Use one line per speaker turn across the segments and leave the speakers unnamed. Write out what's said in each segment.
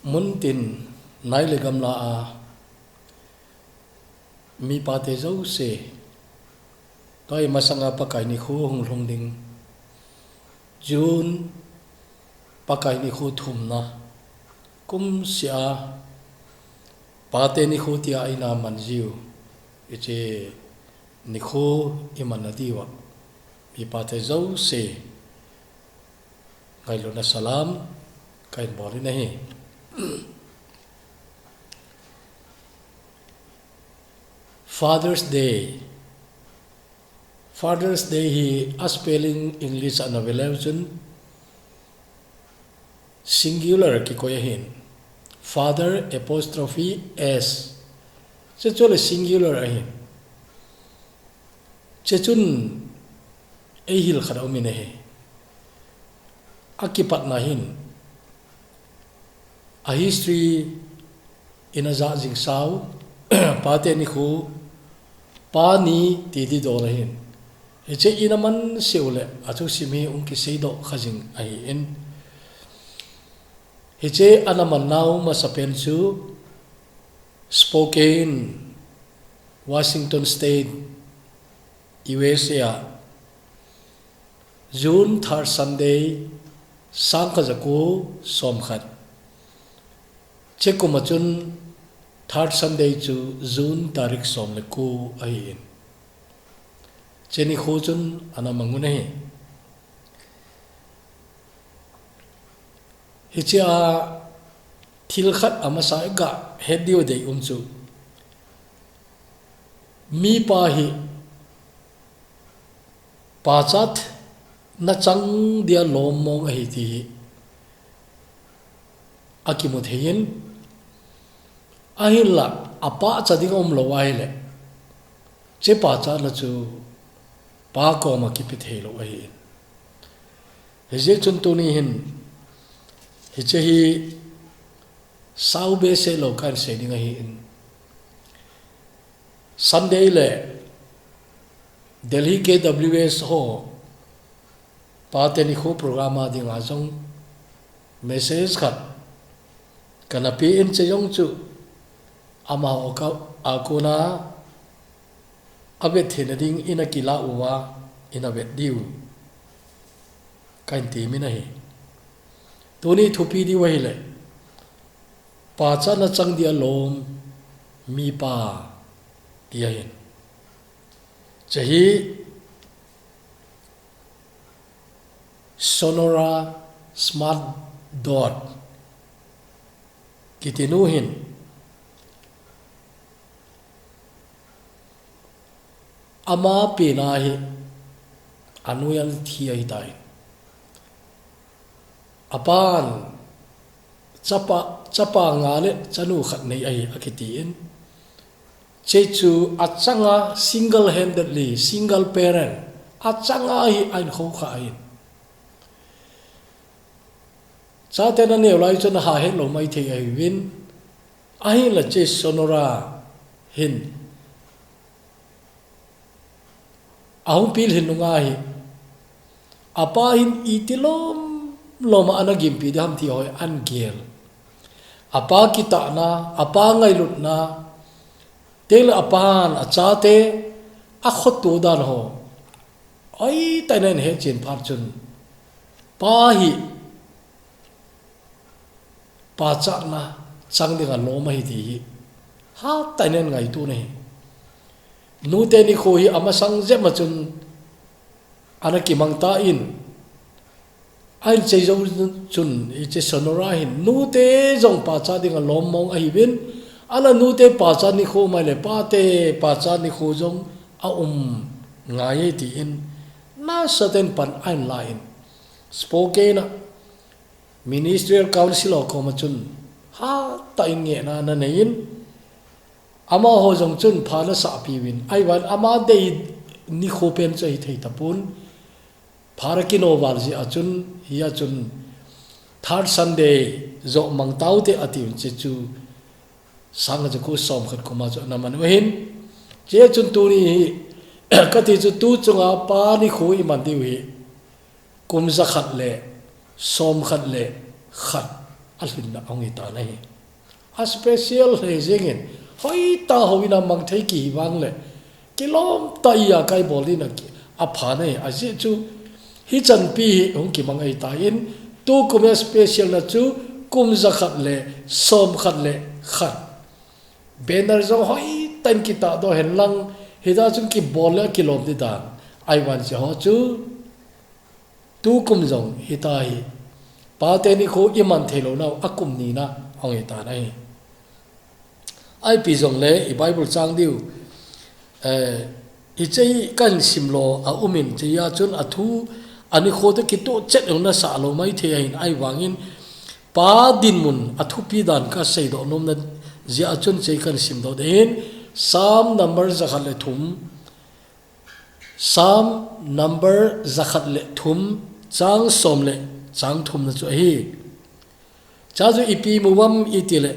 muốn tin nãy là gam la mi pate dấu se tôi mà sang pakai ni khu hong long ding June pakai ni khu thum na kum sia pate ni khu tia ina manjiu iche ni khu iman adiwa mi pate dấu se ngai lo na salam kai bori nahi Father's Day hi a spelling English an available singular ki koya hin father apostrophe s chechole singular ahin chechun ehil khadau mine he akipat na hin a history in a za jing sao pate ni khu pa ni ti di do rahin eche inaman seule achu simi unki seido khajing ai en eche anaman naw masapen chu Spokane Washington State USA June 3rd Sunday sangkajaku somkhat chekumachun 3rd Sunday chu June tarik som le ku ai cheni khojun ana mangune hicha thil khat ama sai ga hedio de chu mi pa hi pachat na chang dia lom mong hi ti akimut hein ahilla apa chading om lo ai le che pa cha la chu pa ko ma ki pi thelo ai he chun tu ni hin he che hi sau be se lo kan se ding hi in Sunday le Delhi KWS ho pa te ni khu program a ding a jong message khat kana pi in che yong chu ama oka akuna abet thinading ina kila uwa ina bet diu kain ti mi nahi tuni thupi di wahile pa cha na chang dia lom mi pa dia hin chahi Sonora Smart Dot kitinuhin ama pinahi anuyan thiya hitai apan chapa ngale chanu khat nei ai akitiin chechu achanga single handedly single parent achanga hi ain kho kha ain cha na ne lai chon ha he lo mai thei ai win ai la che Sonora hin ahung pil hin nunga hi apa hin itilom loma ana gimpi dam thi hoi an gel apa kita na apa ngai lut na tel apan achate a khot tu dan ho ai tainen he chin phar chun pa hi pa cha na chang dinga loma hi ti ha tainen ngai tu nei nu te ni khoi ama sang je ma chun ana ki mangta in ai che zo chun I che Sonora hin nu te jong pa cha ding a lom mong a hi bin ala nu te pa cha ni kho mai le pa cha ni kho jong a ngai ti in na certain pan ein line Spokane Ministerial Council ko ma chun ha ta in nge na nein ama ho jong chun phala sa pi win ai wan ama de ni khopen chai thei tapun pharakino warji achun hiya chun 3rd Sunday zo mangtau te atim che chu sang ja ko som khat kuma jo na man hin che chun tu ni ka ti chu tu chunga pa ni khoi man di wi kum za khat le som khat le khat alhin na ong ita na hi a special he jengin hoi ta hoina mang thei ki wang le kilom ta ya kai bolina a phane a ji chu hi chan pi hong ki mang ai ta in tu kum special na chu kum za khat le som khat le khat banner zo hoi tan ki ta do hen lang hida chung ki bol le kilom ti da ai wan che ho chu tu kum zong hita hi pa te ni kho iman thelo na akum ni na hong ita nai ai pi zong le i bible chang diu i chei kan simlo a umin che ya chun athu ani kho te ki to chet na sa lo mai the in ai wangin pa din mun athu pi dan ka sei do nom na zia chun chei kan sim do den sam number zakhat le thum sam number zakhat le thum chang som le chang thum na chu hi cha ju ipi muwam itile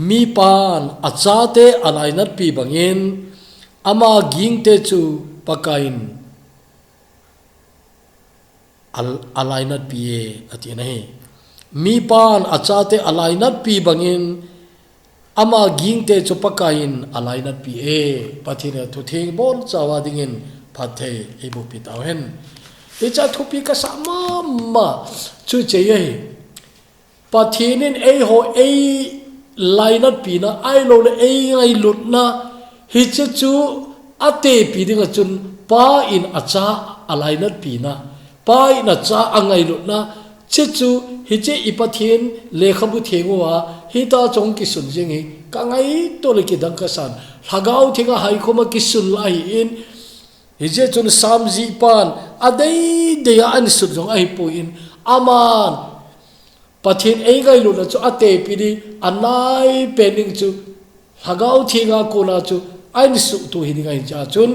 mi pan achate alainat pi bangin ama ging te chu pakain alainat pi ati nahi mi pan achate alainat pi bangin ama ging te chu pakain alainat pi pathina thu thing bol chawa dingin phathe ebu pitaw hen te cha thupi ka sama ma chu chei pathinin ho lainat pi na ai lo le ngai lut na hi chu ate pi dinga chun pa in acha alainat pi na pa in acha angai lut na chu hi che ipathin lekhabu thengwa hi ta chong ki sun jing hi ka ngai to le ki dang ka san hagau thinga hai khoma ki sun lai in hi je chun samji pan adei de ya an sun jong ai pu in aman pathin ngai lut na chu ate pi di anai pening chu hagau thinga ko na chu ai su tu hi ngai cha chun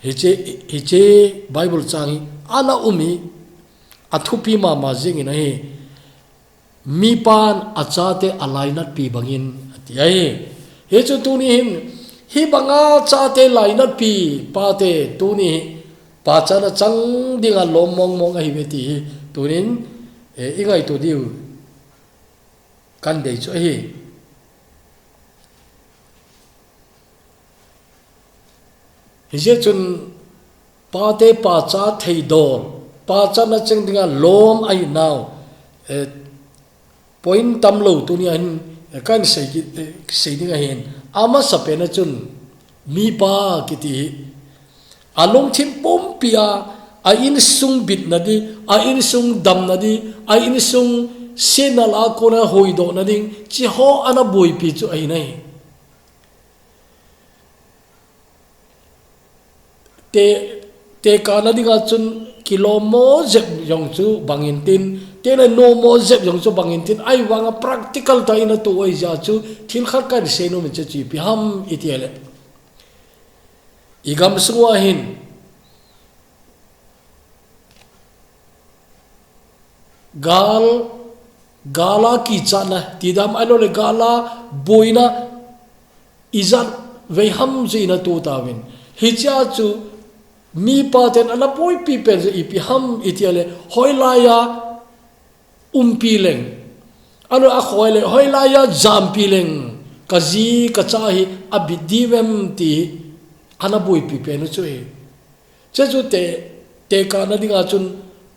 hi che bible chang ala umi athupi ma jing in hi mi pan achate alainat pi bangin atiai he chu tu ni hin hi banga chate lainat pi pa te tu ni pa cha na chang dinga lom mong a hi beti tunin ingai tu diu kan dei chu hi hi je chun pa te pa cha thei dor pa cha na chang dinga lom ai naw point tam lo tu ni an kan sei dinga hen ama sapena chun mi pa kiti along thim pom pia a in sung bit na di a in sung dam na di a in sung senala kona hoi do na ding chi ho ana boi pi chu ai nai te kana dinga chun kilomo zep yong chu bangin tin te na no mo zep yong chu bangin tin ai wanga practical ta ina tu ai ja chu thil khat kan se no me chi pi ham itiele igam suwa hin gala ki chana tidam alo le gala boina izat veiham zina tu tawin hicha chu mi paten ala poi people je ipi ham itiale hoilaya umpileng alo a khoile hoilaya jampileng kazi kachahi abidivem ti anabui pipe no chu che chu te ka na dinga chun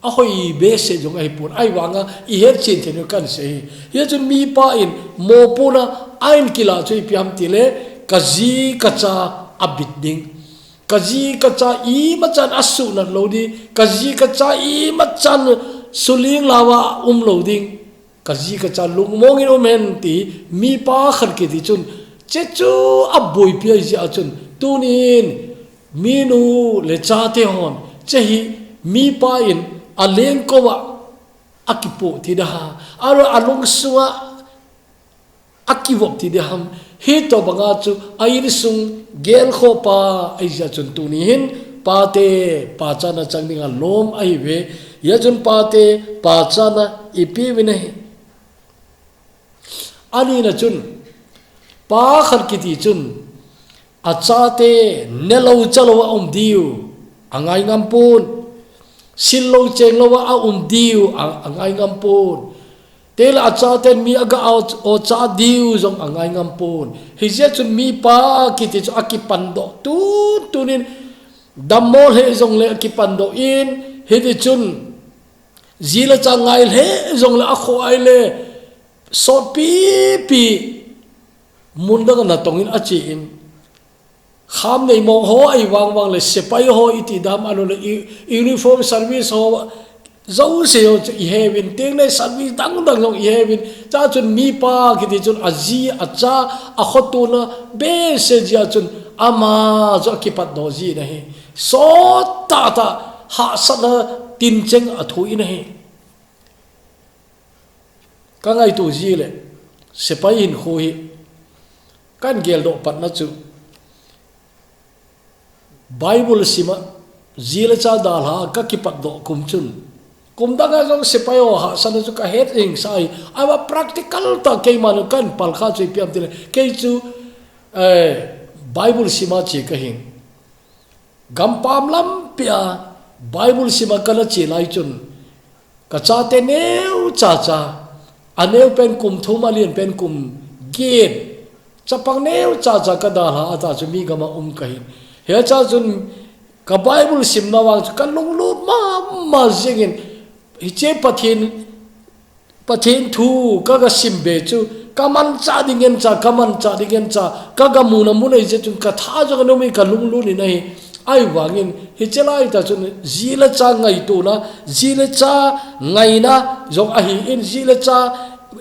a hoi be se jong ai pun ai wanga I her chin the no kan se ye chun mi pa in mo puna ain kila chu piam tile kazi kacha abid ding kazi kacha I machan asu na lodi kazi kacha I machan suling lawa loding kazi kacha lungmong in omen ti mi pa khan ki ti chun che chu aboi pi ji a chun tunin minu le chate hon chehi mi pa in aleng ko wa akipo ti da aro alung suwa akivok ti da ham hi to banga chu ain sung gel kho pa ai ja chun tunin pa te pa chana changninga lom ai ve ya chun pa te pa chana ipi vine ani na chun pa khan ki ti chun achate nelo chalo om diu angai ngampun sillo chenglo wa diu angai ngampun tel acha ten mi aga out o cha diu jong angai ngam pun hi je chun mi pa ki ti chu akipan do tu tunin damol he jong le akipan do in hi ti chun zila cha ngai he jong le akho ai le so pi munda na tongin achi in kham nei mong ho ai wang le sepai ho iti dam alo le uniform service ho zau se ho i hevin teng le service dang jong i hevin cha chun mi pa ki ti chun aji acha a khotuna be se ja chun ama zo ki pat do ji na he so ta ha sana tin cheng a thui na he ka ngai tu ji le sepai in khui kan gel do pat na chu Bible sima zila cha dal ha ka ki pat do kum chun kum da ga jong sepayo ha sana chu ka het ing sai awa practical ta ke man kan pal kha chu piam tile ke chu Bible sima chi ka hing gam pam lam pia Bible sima kala chi lai chun ka cha te neu cha aneu pen kum thuma lien pen kum gen chapang neu cha ka da ha ata chu mi gama ka hin he cha chun ka Bible sim na wang kan lung lu ma zingin hi che pathin thu ka ga sim be chu kaman cha dingen cha ka ga mu na je chun ka tha jo no mi ka lung lu ni nei ai wangin hi chelai ta chun zila cha ngai tu na zila cha ngai na jong a hi in zila cha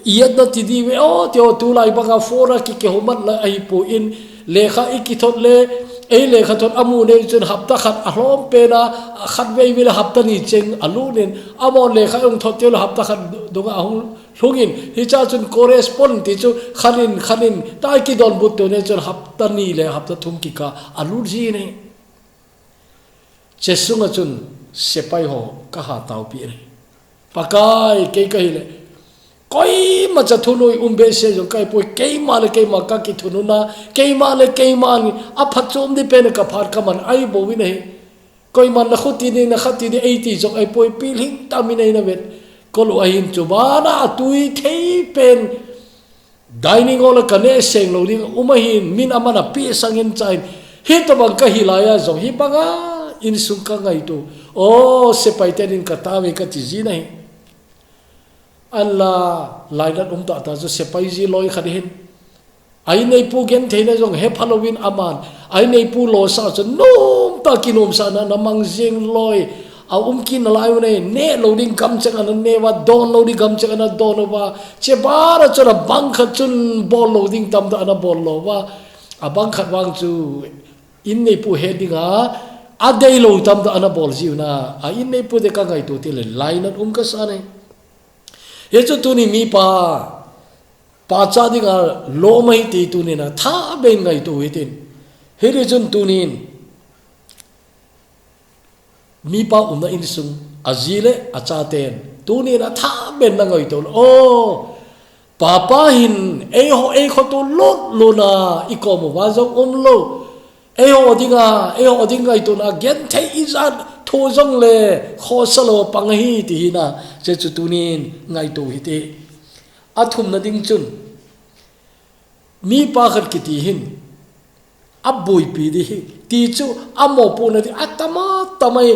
yet na ti di we o teo tu lai banga fora ki ke homat la ai pu in lekha ikithot le ei lekha thot amu ne chun hapta khat a hlom pe na khat vei vil hapta ni cheng alu nen amon lekha ong thot tel hapta khat donga hung lungin hi cha chun correspond ti chu khanin tai ki don but to ne chun hapta ni le hapta thum ki ka alu ji ne chesunga chun sepai ho ka ha tau pi ne pakai ke le koi ma cha thunoi umbe se jong kai poi ke ma ka ki thununa ke ma ni a phachom di pen ka phar ka man ai bo wi nei koi man na khuti ni na khati ni 80 jong ai poi pil hing ta mi nei na vet ko lo ai chu bana tui thei pen dining hall ka ne seng lo ding umahin min amana pi sangin chain hi to bang ka hilaya jong hi banga in sung ka ngai tu o se pai ten ka ta we ka ti ji nei Allah lainat ta zo sepai ji loi khadin ai nei pu gen theina jong he Halloween aman ai nei pu lo sa cho nom ta kinom sa na namang jing loi a kin lai ne loading kam chang an ne wa don loading kam chang an don wa che bara cho na bang khat chun ball loading tam da na ball lo wa a bang khat wang chu in nei pu heading a dei lo tam da na ball ji na a in nei pu de ka ngai tu te le lainat ka sa nei ye chu tu ni mi pa cha ding a lo mai ti tu ni na tha ben ngai tu hitin he re chun tu nin mi pa na in sung azile acha ten tu ni na tha ben na ngai tu o papa hin e ho tu lot lo na i ko mo wa jong lo e ho dinga i tu na gen thei izan tho jong le kho salo pang hi ti na che chu tunin ngai tu hi te athum na ding chun mi pa khat ki ti hin abui pi di ti chu amo pu na di atama tamai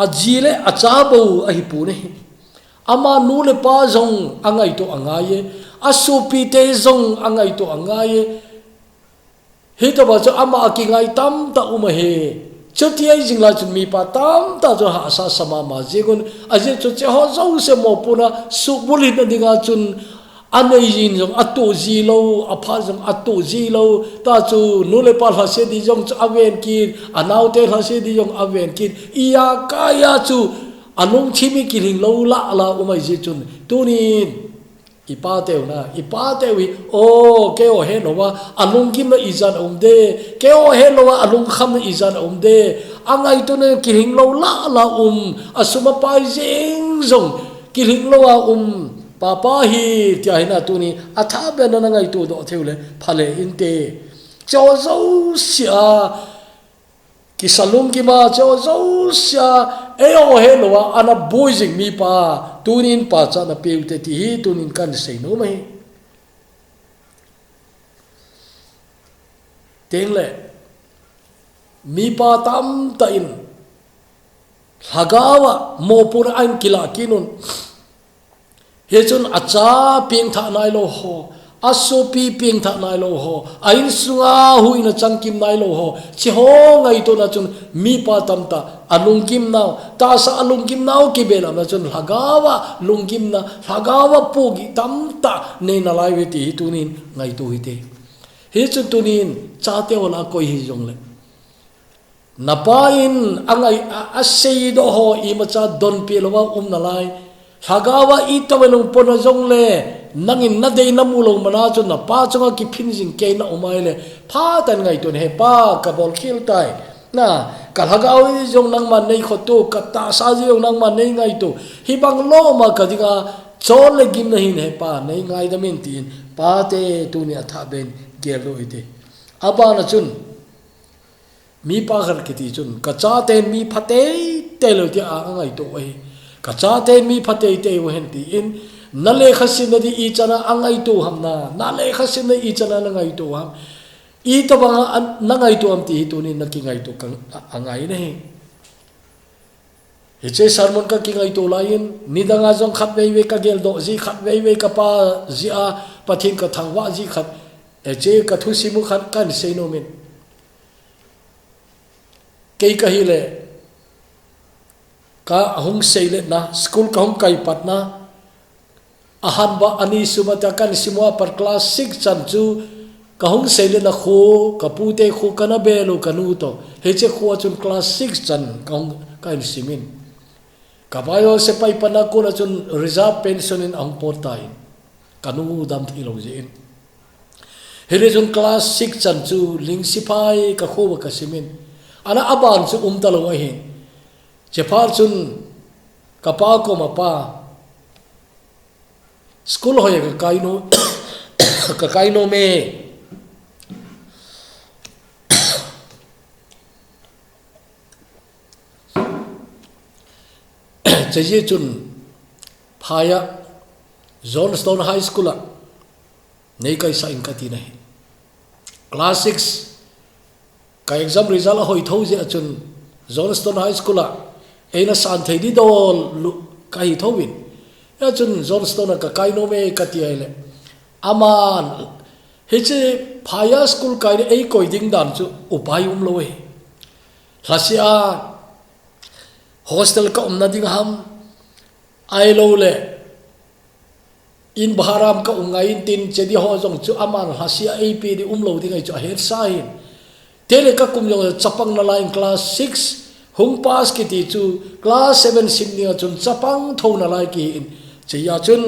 ajile achabo ahi pu ne ama nu le pa jong angai to angai asu pi te jong angai to angai hi to ba chu ama ki ngai tam ta umahe chuti ai jingla chun mi pa tam ta jo ha sa sama ma jigun aje chu che ho zo se mo puna su bulin dinga chun anei jin jong atu ji lo apha jong atu ji lo ta chu nule pa ha se di jong aven ki anau te ha se di jong aven ki iya kaya chu anung chimi kiling lo la umai ji chun tunin ipa teu wi o ke o he no wa alung kim na izan omde ke o he no wa alung kham na izan omde angai to ne kiling lo la asuma pai jing zong kiling lo wa papa hi tia hina tu ni atha be na ngai tu do theule phale inte cho zo sia ki salung ki ma cho zo sia e o he no wa ana boy jing mi pa tunin pa cha na peu te ti hi tunin kan sei no mai teng le mi pa tam ta in hagawa mo pur an kila kinun he chun acha ping tha nai lo ho aso pi ping tha nai lo ho ain sunga huina changkim nai lo ho chi ho ngai to na chun mi pa tam ta alungkim naw ta sa alungkim naw ki bela na chun hagawa lungkim na hagawa pogi tam ta ne na lai we ti tunin ngai tu hi te he chun tunin cha te wala koi hi jong le napain angai asei do ho I macha don pi lowa na lai hagawa I tawelong pona jong le nangin na dei na mulo mana chu na pa chunga ki phinjing ke na umai le pha tan ngai tun he pa ka bol khil tai na ka hagaw jong nang man nei khotu ka ta sa jong nang man nei ngai tu hi bang lo ma ka dinga chol le gim na hin he pa nei ngai da min tin pa te tu ni atha ben gel lo ite aba na chun mi pa khar ki ti chun ka cha ten mi phate te lo ti a ngai to ai ka cha ten mi phate te wo hen ti in na le khasin di I chana angai tu hamna na le khasin I chana na ngai tu ham I to bang na ngai tu am ti tu ni na ki ngai tu kang angai nei he che sarmon ka ki ngai tu lain ni danga jong khat vei ve ka gel do ji khat vei ve ka pa ji a pathin ka thangwa ji khat e che ka thu simu khat kan sei no min kei ka hi le ka hung sei le na school ka hung kai pat na ahan ba ani sumata kan simwa par class 6 chan chu ka hung sei le na kho ka pu te kho kana belo kanu to he che kho chun class 6 chan ka hung kan simin ka bayo se pai pana ko na chun reserve pension in ang portai kanu dam thi lo je in hele chun class 6 chan chu ling sipai ka kho ka simin ana aban chu ta lo a hin che phal chun ka pa ko ma pa school hoye ka kaino me cheji chun phaya Johnstone High School a nei kai sa in kati nei class 6 ka exam result hoi tho je chun Johnstone High School a eina san thei di dol kai thowin ya chun Johnstone ka kaino me kati ai le aman heche phaya school kai ne ei koi ding dan chu upai loi hlasia hostel ka na ding ham ai lo le in bharam ka ungai tin chedi ho jong chu aman hlasia ei pe di lo ding ai chu her sai tele ka kum jong chapang na line class 6 hung pass ki ti chu class 7 sim ni chun chapang tho na lai ki in cheya chun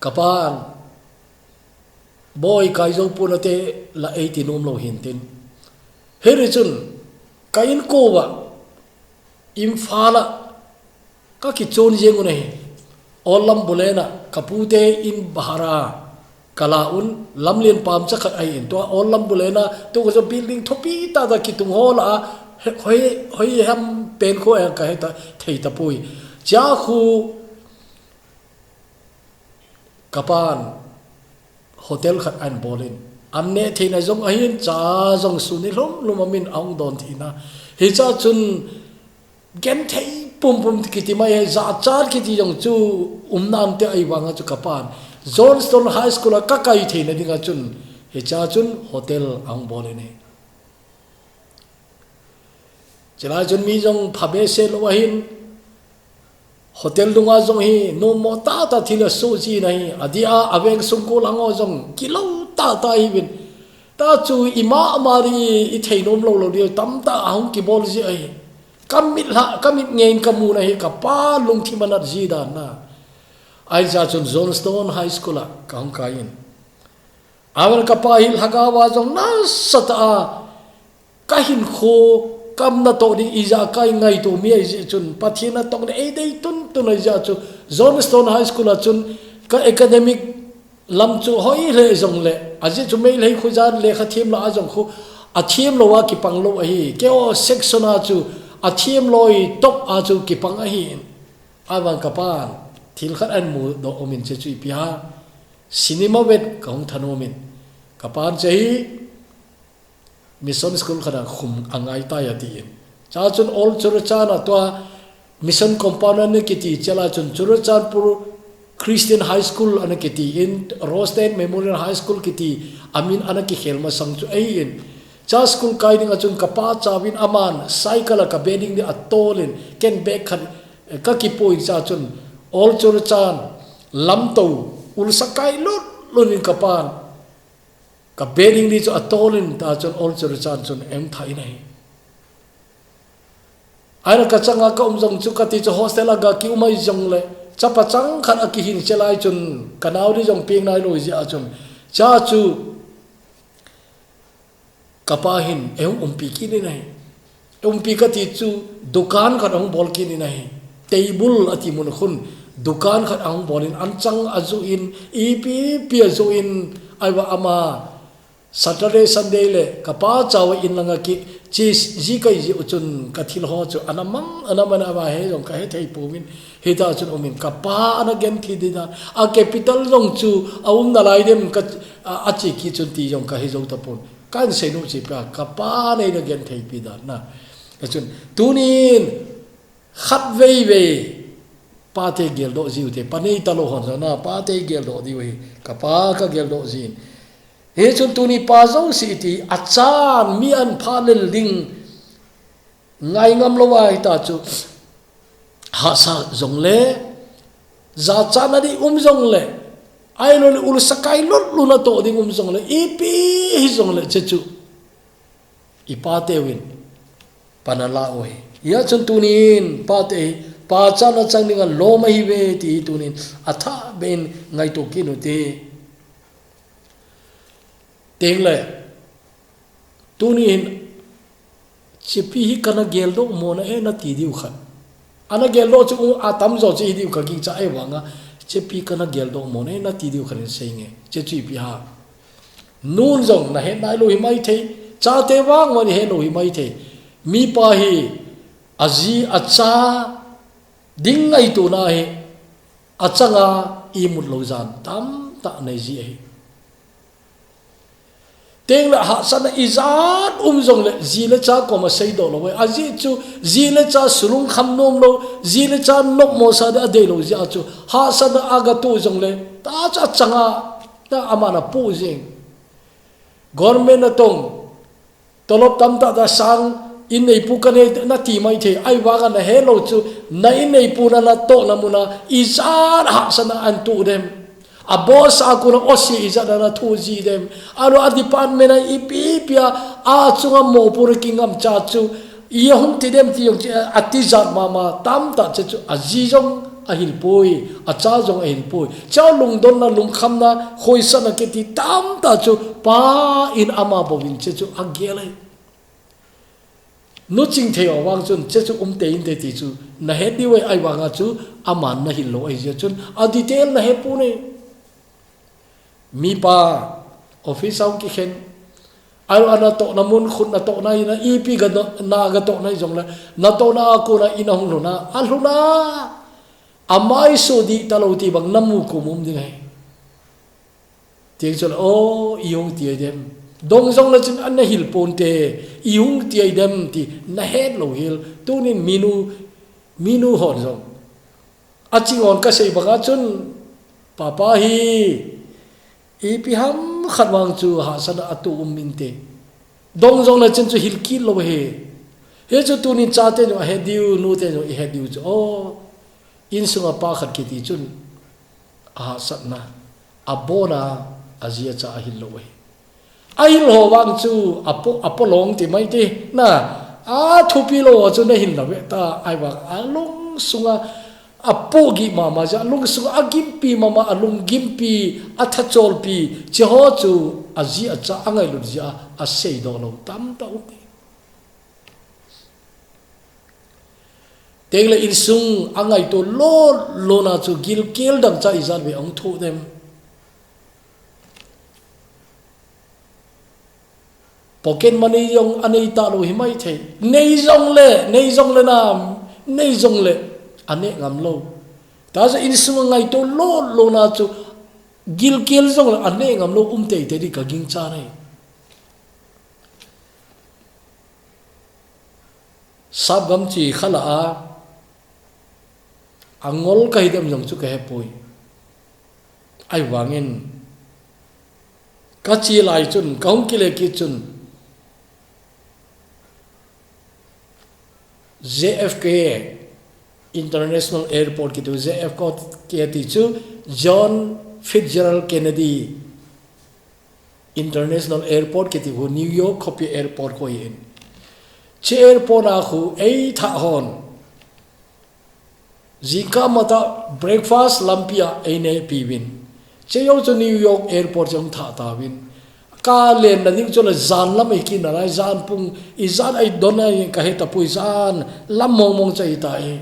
kapan boy kai zo punate la 18 lo hintin heri chun kain ko wa imfala ka ki chon jengu nei olam bulena kapute in bahara kalaun lamlien pam cha khat ai in to olam bulena to ko building thopi ta da ki tung hola hoi ham pen ko ka heta thei ta pui cha khu kapan hotel khat an bolin amne thina jong ahin cha jong suni lom min ong don thina he cha chun gen thei pum kiti mai za char kiti jong chu nam te ai wanga chu kapan Johnstone High School ka kai thina dinga chun he cha chun hotel ang bolene chela chun mi jong phabe se lo hin hotel dunga jong hi no mo ta thila so ji nahi adia aveng sungko lango jong kilo ta hi bin ta chu ima amari I theinom lo dio tam ta ahung ki bol ji ai kamit ngein kamu na hi ka pa lung thi manat ji da na ai ja chun Johnstone High School a ka hung kain awer ka pa hil hagawa jong na sata ka hin kho kam na to di iza kai ngai to mi ai chun pathina to ne ei dei tun ai ja chu Johnstone High School a chun ka academic lam chu hoi le jong le aji chu mei le khujan le kha thim la jong khu a thim lo wa ki pang lo a hi ke o section a chu a thim loi top a chu ki pang a hi awang kapan thil khat an mu do omin che chui pia cinema wet kaung thanomin kapan chei mission school khana khum angai ta ya ti cha chun all churchana to mission compound ne kiti chala chun churchan pur Christian High School ana kiti in Rostand Memorial High School kiti amin ana ki khelma sang chu ai in cha school kai ding achun kapa chawin aman cycle ka bedding ni atolin ken back khan ka ki poi cha chun all churchan lamto ul sakai lut lunin kapan ka bedding ni chu atolin ta chun all churchan chun em thai nai ai ka changa ka umjong chu ka ti chu hostel aga ki umai jong le chapa chang khan akihin chelai chun kanau ri jong ping nai loi ji a chun cha chu kapahin umpi ki ni nai umpi ka ti chu dukan khan ong bol ki ni nai table ati mun khun dukan khan ong bolin anchang azu in ipi pi azu in aiwa ama Saturday Sunday le kapa chaw in langa ki chis ji kai ji uchun kathil ho chu anamana ba he jong ka he thei pumin he ta chun omin kapa ana gen thi dina a capital jong chu aum na lai dem ka achi ki chun ti jong ka he jong tapon kan se nu chi pa kapa nei na gen thei pi da na chun tunin khat vei ve pa te gel do ji te panei ta lo hon na pa te gel do di we kapa ka gel do jin he chun tuni pa zo si ti achan mi an phalel ding ngai ngam lo wai ta chu ha sa zong le za chan adi zong le ai lo ul sakai lot lu na to ding zong le ipi hi zong le che chu ipa te win panala oi ya chun tunin pa te pa chan na chang ding lo mai ve ti tunin atha ben ngai to kinu te teng le tunin chipi hi kana gel do mo na e na ti diu khan ana gel do chu atam zo chi diu ka gi cha e wanga chipi kana gel do mo na e na ti diu khan se nge che chi pi ha nun zong na he nai lo hi mai thei cha te wang wa ni he lo hi mai thei mi pa hi aji acha ding ngai tu na he achanga i mut lo jan tam ta nei ji e teng la ha sana izat zong le ji le cha ko ma sei do lo we aji chu ji le cha sulung kham nom lo ji le cha nok mo sa da de lo ji a chu ha sana aga tu zong le ta cha changa ta amana pu jing government na tong tolop tam ta da sang in nei pu ka ne na ti mai the ai wa ga na he lo chu na in nei pu na la to na muna izat ha sana an tu dem a boss akuna osi izada na thuji dem aro a department na ipipia a chunga mo pur kingam cha chu ye hum ti dem ti yong atizat mama tam ta chu azijong a hilpoi a cha jong a hilpoi cha lung don na lung kham na khoi sana ke ti tam ta chu pa in ama bowin chu agele no ching theo wang chun chu te in te ti chu na he di we ai wanga chu aman na hillo ai je chun a detail na he pu ne mi pa office ang ki khen alo ana to na mun khun na to na ina ipi ga na ga to na jong la na to na ko na ina hung na aluna amai so di talo ti bang namu ko mum ding hai tiang chol o iung ti dem dong jong la chin an na hil pon te iung ti dem ti na het lo hil tu ni minu hon jong achi on ka sei banga chun papa hi ipi ham khatwang chu ha sana atu minte dong jong na chen chu hilki lo he chu tu ni cha te no he diu nu te no he diu chu o in sunga pa khat ki ti chun a satna abona azia cha hil lo ai lo wang chu apo long ti mai te na a thupi lo chu na hin la we ta ai wa along sunga apogi mama ja lung su agimpi mama alung gimpi athachol pi cheho chu aji acha angai lu ja a sei do lo tam ta u tengle in sung angai to lo na chu gil kel dang cha izan be ong thu dem pocket money yong anei ta lo himai the nei jong le na nei jong le ane ngam lo ta za in sung ngai to lo na chu gil kel zong ane ngam lo te di ka ging cha nei sab gam chi khala a angol ka hidam jong chu ka he pui ai wangin ka chi lai chun kaum ki le ki chun JFK International Airport ki tu JFK ki ti chu John Fitzgerald Kennedy International Airport ki ti ho New York Copy Airport ko yin che airport a khu ei tha hon zika mata breakfast lampia ei ne piwin che yo chu New York Airport jong tha ta win ka len na ding chu la zan lam ei ki na rai zan pung i zan ai don ai ka he ta pui zan lam mong chai ta e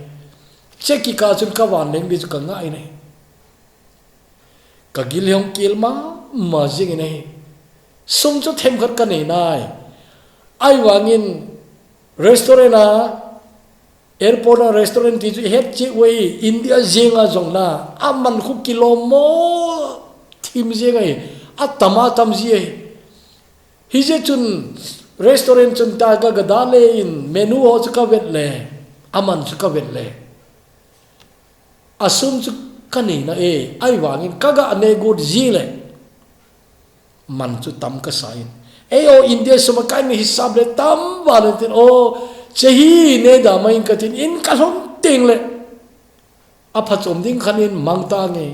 che ki ka chun ka wan leng bi chu ka ngai nei ka gil hong kil ma jing nei sum chu them khat ka nei nai ai wangin restaurant a airport a restaurant ti chu het chi wei India zinga jong na aman khu kilo mo thim je ngai a tama tam ji hi je chun restaurant chun ta ga gadale in menu ho chu ka vet le aman chu ka vet le asum chu kani na ai wangin kaga ane good ji le man chu tam ka sain o India suma kai ni hisab le tam valentin o chehi ne da main katin in kalom ting le apa chom ding khanin mangta nge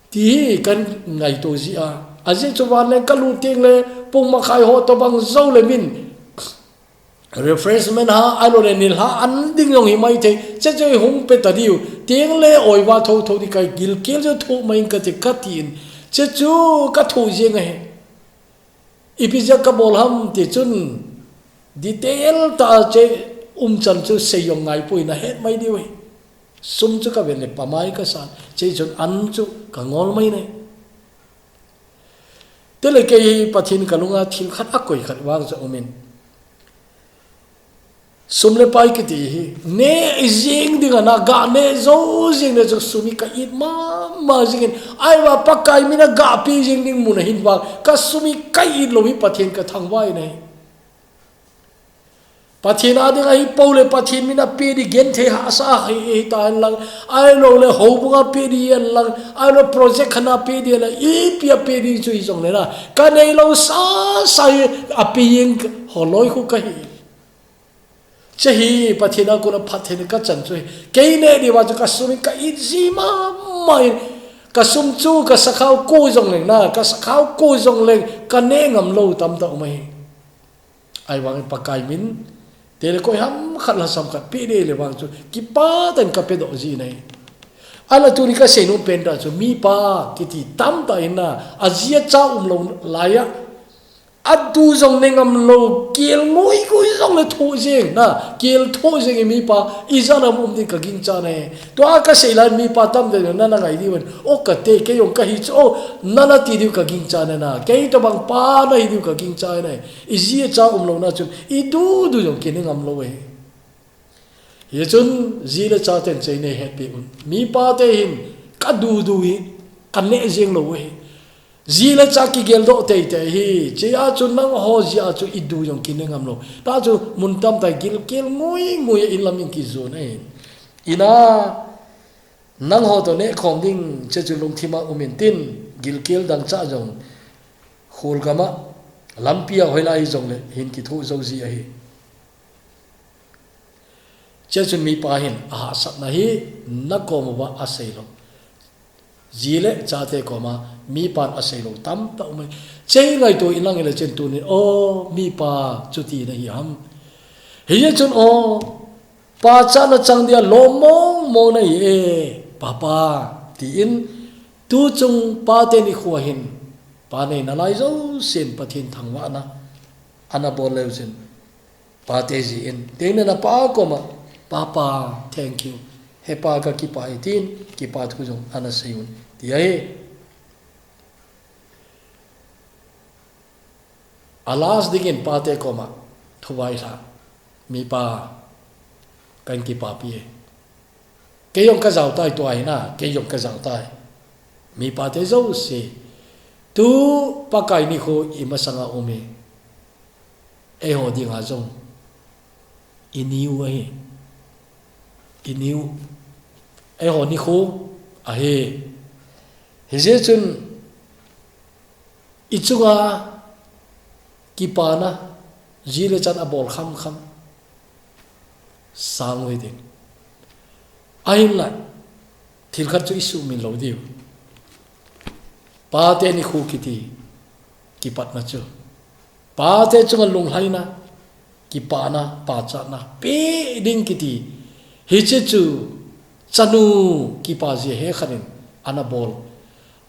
ti kan ngai to ji a aje chuwan le kalu ting le pung ma khai ho to bang zo le min refreshment ha alo le nil ha an ding yong hi mai the che che hung pe ta diu ting le oi wa tho di kai gil kel jo tho main ka te katin che chu ka thu je ngai ipija ka bol ham ti chun detail ta che chan chu se yong ngai pui na het mai diu sum chu ka vel le pamai ka san che chun an chu ka ngol mai nei tele ke pathin kalunga thil khat akoi khat wang cha umin sumle pai ki ti ne jing dinga na ga ne zo jing ne zo sumi ka it ma jing ai wa pakai mina ga pi jing ding mun hin wa ka sumi kai lo hi pathin ka thang wai nei pathin adi ga hi pole pathin mina pe di gen the ha sa hi ta lang ai lo le ho bu ga pe di lang ai lo project khana pe di la i pia pe di chu i jong le la ka nei lo sa a pi ing ho loi khu ka hi chahi pathina ko na phathene ka chan chu ke ne di wa ka sumi ka i ji ma mai ka sum chu ka sakhau ko jong le na ka sakhau ko jong le ka ne ngam lo tam ta mai ai wang pakai min tele ko ham khala sam khat pi de le wang chu ki pa tan ka pe do ji nei ala tu ni ka se no pen da chu mi pa ki ti tam ta ina azia cha lo la ya adu jong nengam lo kiel ngoi jong le tho jeng na kiel tho jeng mi pa izana mum din ka ging cha ne to a ka se lan mi pa tam de na na ngai di wen o ka te ke yong ka hi cho na na ti di ka ging cha ne na ke to bang pa na hi di ka ging cha ne izia cha lo na chu I du jong ke nengam lo we ye chun ji le cha ten che ne happy un mi pa te hin ka du hi ka ne jeng lo we zila chaki gel do te hi che a chu nang ho ji a chu idu yong kin ngam lo ta chu mun tam ta gil kel ngoi in lam in ki zo ne ina nang ho to ne khong ding che chu lung thima umin tin gil kel dang cha jong khul gama lampia hoilai jong le hin ki thu zo ji a hi che chu mi pa hin a sat na hi na ko ma ba a sei lo zile chate ko ma mi pan aselo tam ta mai chei ngai to ilang ele chen tu ni o mi pa chuti na hi ham hi chun o pa cha na chang dia lo mo na ye papa ti in tu chung pa te ni khwa hin pa nei na lai zo sen pathin thang wa na ana bol le sen pa te ji in te na pa ko ma papa thank you he pa ka ki pa itin ki pa thu jong ana seun ti ai alas digin pate koma thuwai tha mi pa kan ki pa pi cái yong cái giàu tai tuổi na cái yong cái giàu tai mi pa te zo si tu pakai ni ko imasanga ome e ho di nga zong iniu e ho ni ko a he je chun ichunga kipana jile chan abol kham sang we din aim la thil khat chu isu min lo diu pa te ni khu kiti kipat na chu pa te chunga lung hai na kipana pa cha na pe ding kiti hi che chu chanu kipa je he khanin anabol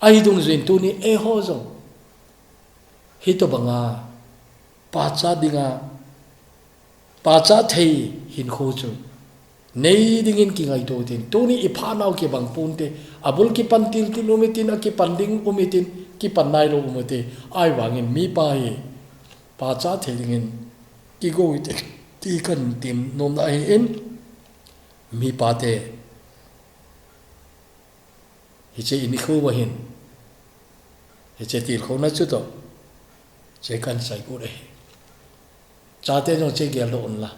ai dung zin tu ni e ho zo hi to banga pa cha dinga pa cha thei hin kho chu nei dingin ki ngai to tin tu ni ipha nau ke bang pun te abul ki pan til kilometin a ki panding umitin ki panai lo umate ai wangin mi pa hi pa cha thei dingin ki go ite ti kan tim nom na in mi pa te hi che ini kho wa hin hi che til kho na chu to che kan sai ko re cha te no che gel do on la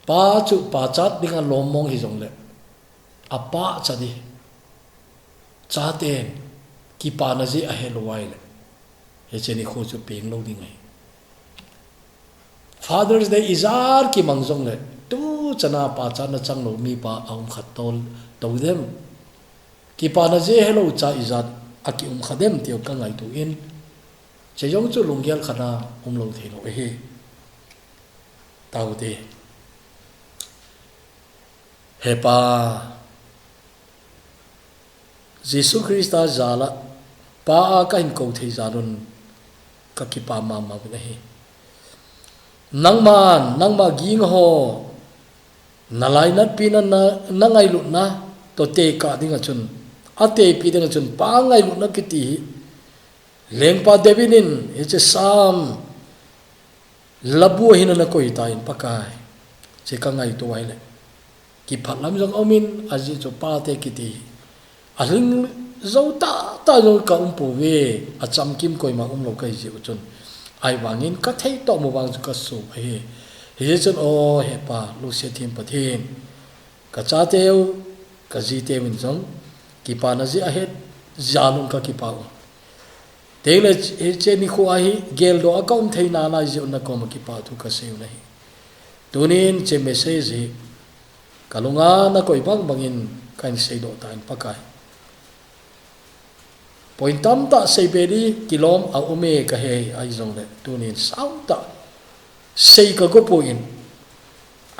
pa chu pa chat ding a lom mong hi jong le apa cha di cha te ki pa na ji a he lo wai le he che ni kho chu peng lo ding ai Father's Day izar ki mang jong le tu chana pa cha na chang lo mi pa aum khat tol to dem ki pa na ji hello cha izat aki khadem tio ka ngai tu in che yong chu lungyal khana lo the lo he tau de he pa Jesus Christa zala pa ka in ko thei zarun ka ki pa ma ne he nang ma ging ho nalai nat pina na ngai lu na to te ka dinga chun ate pi dinga chun pa ngai lu na kiti leng pa devinin it's sam labu hin na ko ita in pakai che ka ngai to ai le ki phalam jong omin aji cho pa te kiti aling zo ta zo ka po we acham kim koi ma lo kai ji chun ai wangin ka thei to mo wang ka su he chun o he pa lu se thim pathin ka cha teu ka ji te min jong ki pa na ji a het jalun ka ki pa teile che ni khu ai gel do account thei na la ji na ko ma ki pa thu ka seu nahi tunin che message kalunga na koi bang bangin kain sei do ta in pakai point tam ta sei beri kilom a ume ka he ai jong le tunin sau ta sei ka go poin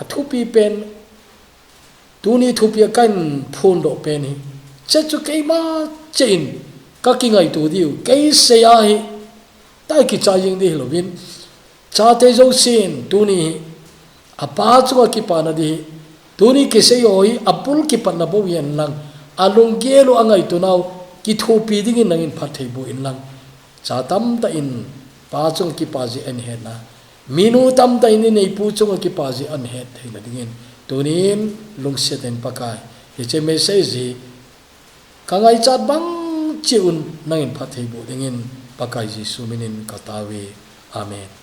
a thu pi pen tuni thu pi kan phun do pen hi che chu ke ma chen ka ki ngai tu diu ke se a hi tai ki cha ying di lo bin cha te zo sin tuni a pa chu ki pa na di tuni ke se oi apul ki pa na bo yen lang alung ge lo angai tu nau ki thu pi ding in nangin phat thei bu in lang cha tam ta in pa chung ki pa ji en he na minu tam ta in nei pu chung ki pa ji an he thei na ding in tunin lung se ten pakai he che message ji ka ngai chat bang chiun nangin phat thei bu ding in pakai ji suminin katawi amen